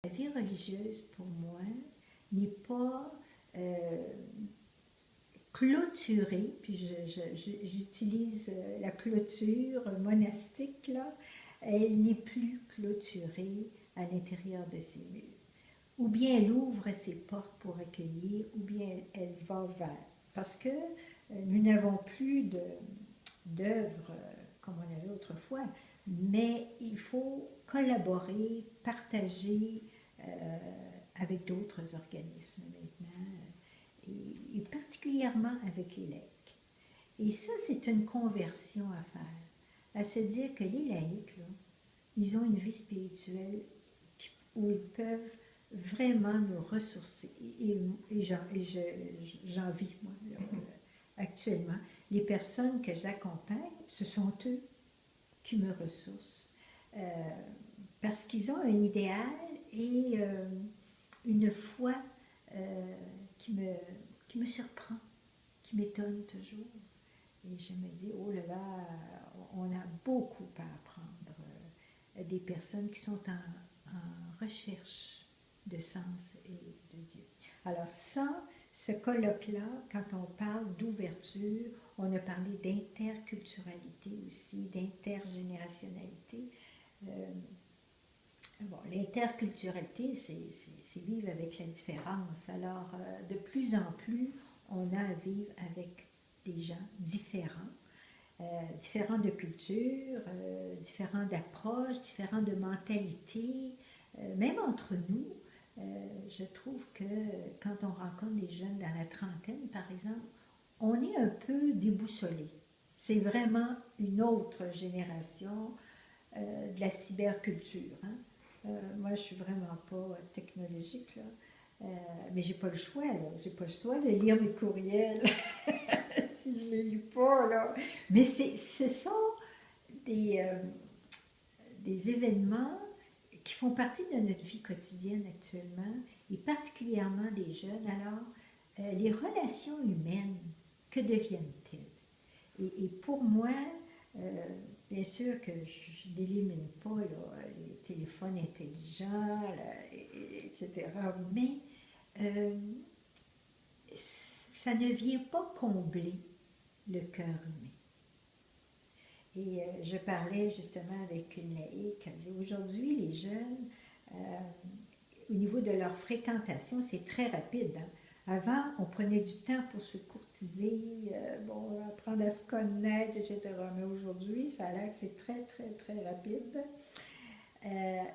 La vie religieuse, pour moi, n'est pas clôturée, puis j'utilise la clôture monastique, là, elle n'est plus clôturée à l'intérieur de ses murs. Ou bien elle ouvre ses portes pour accueillir, ou bien elle va vers. Parce que nous n'avons plus d'œuvres comme on avait autrefois, mais il faut collaborer, partager avec d'autres organismes maintenant, et particulièrement avec les laïcs. Et ça, c'est une conversion à faire, à se dire que les laïcs, là, ils ont une vie spirituelle où ils peuvent vraiment nous ressourcer. Et j'en vis, moi, là, actuellement. Les personnes que j'accompagne, ce sont eux qui me ressourcent. Parce qu'ils ont un idéal et une foi euh, qui, me, qui me surprend, qui m'étonne toujours. Et je me dis, oh là là, on a beaucoup à apprendre des personnes qui sont en recherche de sens et de Dieu. Alors ça, ce colloque-là, quand on parle d'ouverture, on a parlé d'interculturalité aussi, d'intergénérationnalité. Euh, bon, l'interculturalité, c'est vivre avec la différence. Alors, de plus en plus, on a à vivre avec des gens différents, différents de culture, différents d'approche, différents de mentalité, même entre nous. Je trouve que quand on rencontre des jeunes dans la trentaine, par exemple, on est un peu déboussolé. C'est vraiment une autre génération de la cyberculture. Hein. Moi, je suis vraiment pas technologique, là. Mais j'ai pas le choix, là. J'ai pas le choix de lire mes courriels si je les lis pas, là. Mais ce sont des, euh, des événements qui font partie de notre vie quotidienne actuellement, et particulièrement des jeunes. Alors, les relations humaines, que deviennent-elles? Et pour moi, euh, bien sûr que je n'élimine pas là, les téléphones intelligents, là, etc. Mais euh, ça ne vient pas combler le cœur humain. Et je parlais justement avec une laïque, elle dit aujourd'hui les jeunes, au niveau de leur fréquentation, c'est très rapide. Hein. Avant, on prenait du temps pour se courtiser, bon, apprendre à se connaître, etc. Mais aujourd'hui, ça a l'air que c'est très, très, très rapide.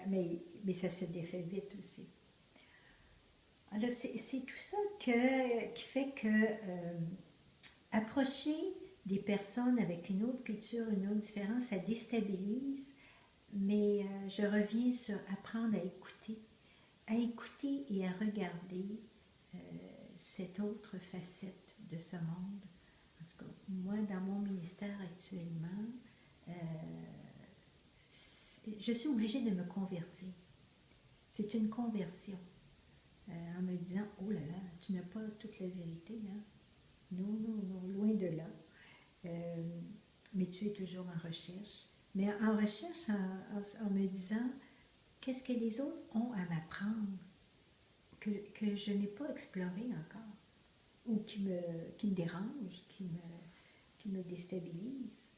Mais ça se défait vite aussi. Alors, c'est tout ça qui fait que approcher des personnes avec une autre culture, une autre différence, ça déstabilise. Mais je reviens sur apprendre à écouter et à regarder euh, cette autre facette de ce monde. En tout cas, moi, dans mon ministère actuellement, euh, je suis obligée de me convertir. C'est une conversion. En me disant, oh là là, tu n'as pas toute la vérité, hein? Non, non, non, loin de là. Euh, mais tu es toujours en recherche. Mais en recherche, en me disant, qu'est-ce que les autres ont à m'apprendre que je n'ai pas exploré encore, ou qui me dérange, qui me déstabilise.